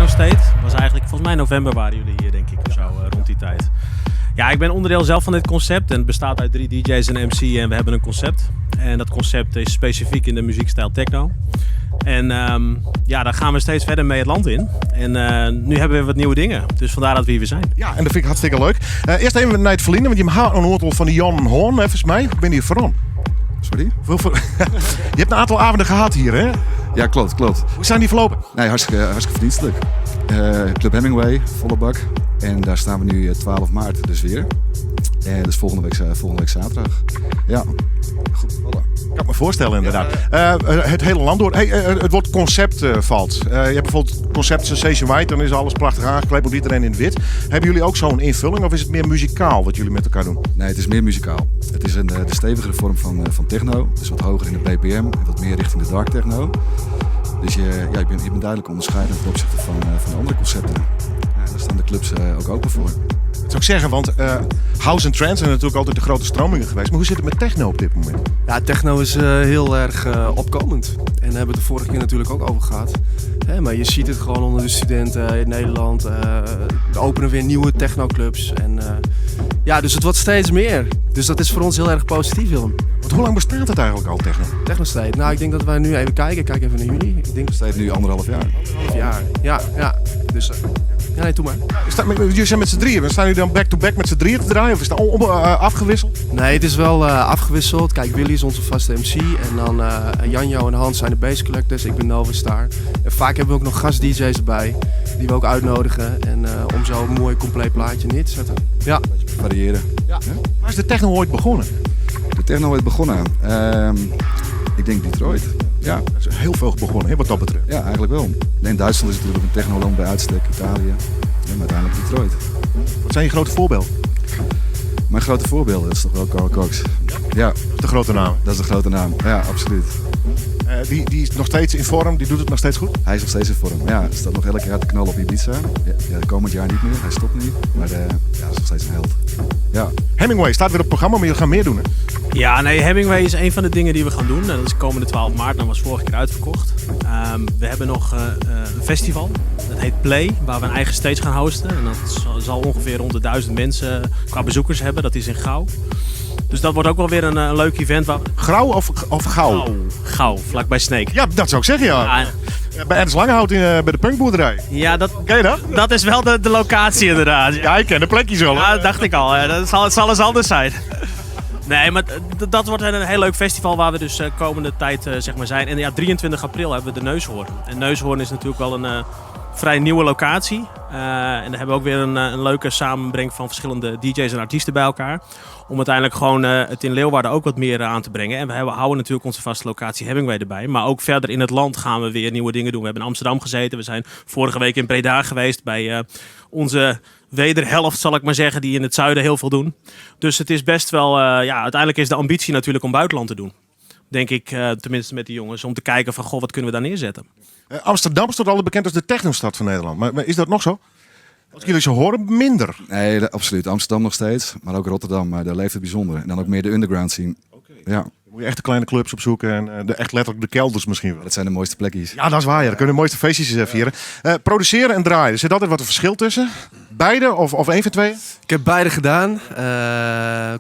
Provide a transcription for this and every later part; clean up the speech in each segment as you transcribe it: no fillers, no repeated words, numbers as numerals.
Techno State. Was eigenlijk, volgens mij november waren jullie hier, denk ik, of zo, rond die tijd. Ja, ik ben onderdeel zelf van dit concept en het bestaat uit 3 DJ's en MC en we hebben een concept. En dat concept is specifiek in de muziekstijl techno. En ja, daar gaan we steeds verder mee het land in. En nu hebben we wat nieuwe dingen. Dus vandaar dat we hier weer zijn. Ja, en dat vind ik hartstikke leuk. Eerst even naar het verliezen, want je hebt een aantal van die Jan Hoorn, volgens mij. Ik ben hier vooral. Sorry? Je hebt een aantal avonden gehad hier, hè? Ja, klopt. Hoe zijn die verlopen? Nee, hartstikke verdienstelijk. Club Hemingway, volle bak. En daar staan we nu 12 maart dus weer. En dus volgende week zaterdag. Ja, goed vallen. Ik kan me voorstellen inderdaad. Het hele land door. Hey, het woord concept valt. Je hebt bijvoorbeeld concept Sensation White, dan is alles prachtig aangekleed, moet iedereen in het wit. Hebben jullie ook zo'n invulling of is het meer muzikaal wat jullie met elkaar doen? Nee, het is meer muzikaal. Het is de stevigere vorm van techno. Dus wat hoger in de BPM en wat meer richting de dark techno. Dus je bent duidelijk onderscheidend ten opzichte van de andere concepten. Ja, daar staan de clubs ook open voor. Dat zou ik zeggen, want house en trance zijn natuurlijk altijd de grote stromingen geweest. Maar hoe zit het met techno op dit moment? Ja, techno is heel erg opkomend. En daar hebben we het de vorige keer natuurlijk ook over gehad. Maar je ziet het gewoon onder de studenten in Nederland. Er openen weer nieuwe technoclubs. En ja, dus het wordt steeds meer. Dus dat is voor ons heel erg positief, Willem. Want hoe lang bestaat het eigenlijk al, techno? Techno State. Nou, ik denk dat wij nu even kijken. Kijk even naar jullie. Ik denk Het staat nu 1,5 jaar. 1,5 jaar. Ja. Dus ja, nee, doe maar. Jullie zijn met z'n drieën. Staan jullie dan back-to-back met z'n drieën te draaien? Of is dat afgewisseld? Nee, het is wel afgewisseld. Kijk, Willy is onze vaste MC. En dan Janjo en Hans zijn de bass collectors. Ik ben Novastar. En vaak hebben we ook nog gast-DJ's erbij. Die we ook uitnodigen. En om zo een mooi compleet plaatje neer te zetten. Ja. Een beetje variëren. Ja. Waar is de techno ooit begonnen? De techno is begonnen. Ik denk Detroit. Ja. Er is heel veel begonnen, hè, wat dat betreft. Ja, eigenlijk wel. In Duitsland is het natuurlijk een technoland bij uitstek, Italië en uiteindelijk Detroit. Wat zijn je grote voorbeelden? Mijn grote voorbeeld is toch wel Carl Cox. Ja, De grote namen. dat is de grote naam. Ja, absoluut. Die is nog steeds in vorm, die doet het nog steeds goed. Hij is nog steeds in vorm. Ja, hij staat nog elk jaar te knallen op Ibiza. Ja, komend jaar niet meer, hij stopt niet. Maar ja, hij is nog steeds een held. Ja. Hemingway staat weer op het programma, maar jullie gaan meer doen, hè? Ja, nee, Hemingway is een van de dingen die we gaan doen. En dat is komende 12 maart, dat was vorige keer uitverkocht. We hebben nog een festival, dat heet Play, waar we een eigen stage gaan hosten. En dat zal ongeveer rond de 1000 mensen qua bezoekers hebben, dat is in Gouw. Dus dat wordt ook wel weer een leuk event. Grauw of gauw? Gouw, vlakbij Sneek. Ja, dat zou ik zeggen, ja. Ja, Bij Ernst Langehout bij de punkboerderij. ja, Ken je dat? dat is wel de locatie inderdaad. Ja, ik ken de plekjes wel. Ja, dat dacht ik al. Het zal eens anders zijn. Nee, maar dat wordt een heel leuk festival waar we dus komende tijd zeg maar zijn. En ja, 23 april hebben we de Neushoorn. En Neushoorn is natuurlijk wel een vrij nieuwe locatie. En daar hebben we ook weer een leuke samenbreng van verschillende DJ's en artiesten bij elkaar. Om uiteindelijk gewoon het in Leeuwarden ook wat meer aan te brengen. En we houden natuurlijk onze vaste locatie Hemingway erbij. Maar ook verder in het land gaan we weer nieuwe dingen doen. We hebben in Amsterdam gezeten. We zijn vorige week in Breda geweest bij onze wederhelft, zal ik maar zeggen, die in het zuiden heel veel doen. Dus het is best wel, uiteindelijk is de ambitie natuurlijk om buitenland te doen. Denk ik, tenminste met die jongens, om te kijken van, wat kunnen we daar neerzetten? Amsterdam staat altijd bekend als de technostad van Nederland. Maar is dat nog zo? Als jullie zo horen, minder. Nee, absoluut. Amsterdam nog steeds, maar ook Rotterdam. Maar daar leeft het bijzonder. En dan ook meer de underground zien. Ja. Dan moet je echt de kleine clubs opzoeken en echt letterlijk de kelders misschien wel. Dat zijn de mooiste plekjes. Ja, dat is waar. Ja. Daar kunnen de mooiste feestjes vieren. Produceren en draaien. Zit altijd wat een verschil tussen? Beide of één van twee? Ik heb beide gedaan.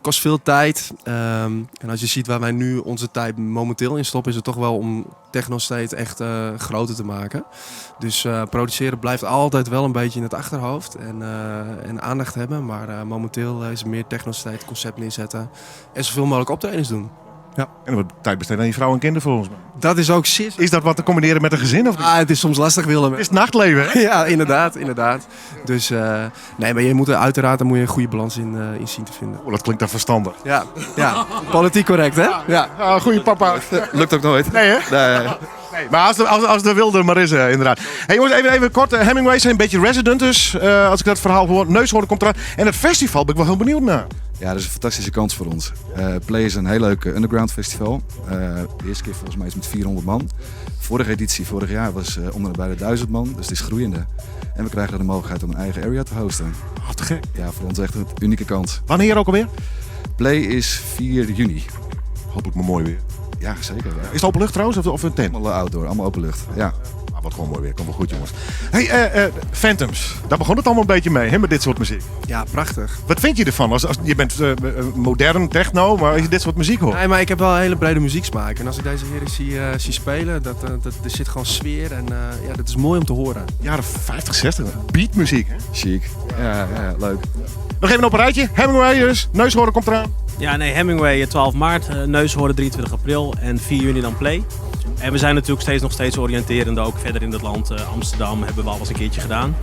Kost veel tijd. En als je ziet waar wij nu onze tijd momenteel in stoppen, is het toch wel om techno steeds echt groter te maken. Dus produceren blijft altijd wel een beetje in het achterhoofd en aandacht hebben. Maar momenteel is het meer techno steeds concept neerzetten en zoveel mogelijk optredens doen. Ja. En wat tijd besteden aan je vrouw en kinderen volgens mij. Dat is ook zeer. Is dat wat te combineren met een gezin of niet? Het is soms lastig, Willem. Het is het nachtleven, hè? Ja, inderdaad. Dus nee, maar je moet uiteraard een goede balans in zien te vinden. Oh, dat klinkt dan verstandig. Ja. Politiek correct, hè? Ja. Goeie papa. Lukt ook nooit. Nee, hè? Nee. Nee, maar als de wilde maar is, inderdaad. Hey jongens, even kort. Hemingway zijn een beetje resident dus. Als ik dat verhaal hoor. Neushoorn komt eraan. En het festival ben ik wel heel benieuwd naar. Ja, dat is een fantastische kans voor ons. Play is een heel leuk underground festival. De eerste keer volgens mij is met 400 man. Vorige editie, vorig jaar, was onder de bij de 1000 man. Dus het is groeiende. En we krijgen dan de mogelijkheid om een eigen area te hosten. Wat te gek. Ja, voor ons echt een unieke kans. Wanneer ook alweer? Play is 4 juni. Hopelijk maar mooi weer. Ja, zeker. Ja. Is het openlucht trouwens of een tent? Allemaal outdoor, allemaal openlucht. Ja. Wat gewoon mooi weer. Komt wel goed, jongens. Hey, Phantoms. Daar begon het allemaal een beetje mee, hè, met dit soort muziek. Ja, prachtig. Wat vind je ervan? Als je bent modern, techno, maar als je dit soort muziek hoort. Nee, maar ik heb wel een hele brede muzieksmaak. En als ik deze heren zie spelen, er zit gewoon sfeer. En ja, dat is mooi om te horen. Jaren 50, 60. Beatmuziek, hè? Chic. Ja, leuk. Nog even op een rijtje. Hemingway dus. Neushoorn komt eraan. Ja, nee, Hemingway 12 maart, Neushoorn 23 april en 4 juni dan Play. En we zijn natuurlijk nog steeds oriënterende, ook verder in het land. Amsterdam hebben we al eens een keertje gedaan.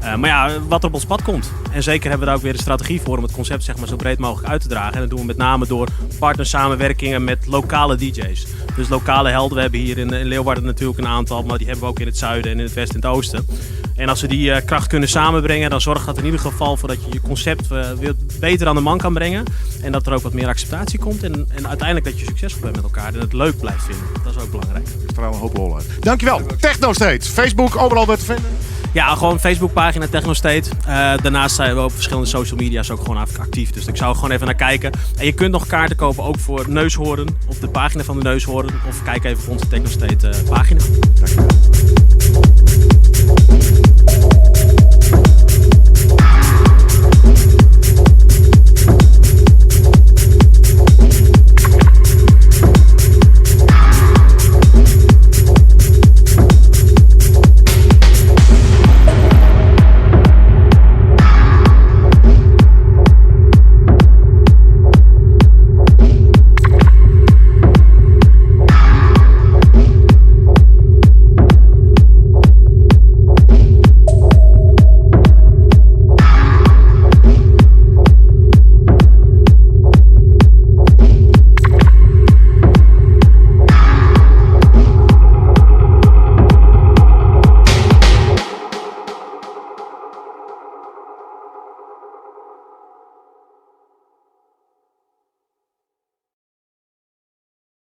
Maar ja, wat er op ons pad komt. En zeker hebben we daar ook weer een strategie voor om het concept zeg maar, zo breed mogelijk uit te dragen. En dat doen we met name door partnersamenwerkingen met lokale DJ's. Dus lokale helden. We hebben hier in Leeuwarden natuurlijk een aantal, maar die hebben we ook in het zuiden en in het westen en het oosten. En als we die kracht kunnen samenbrengen, dan zorgt dat in ieder geval voor dat je je concept weer beter aan de man kan brengen. En dat er ook wat meer acceptatie komt. En uiteindelijk dat je succesvol bent met elkaar en het leuk blijft vinden. Dat is ook belangrijk. Ik straal een hoop lol uit. Dankjewel. Techno State. Facebook, overal weer te vinden. Ja, gewoon Facebookpagina Techno State. Daarnaast zijn we op verschillende social media's ook gewoon actief. Dus ik zou er gewoon even naar kijken. En je kunt nog kaarten kopen ook voor Neushoorn op de pagina van de Neushoorn. Of kijk even op onze Techno State pagina. Dankjewel.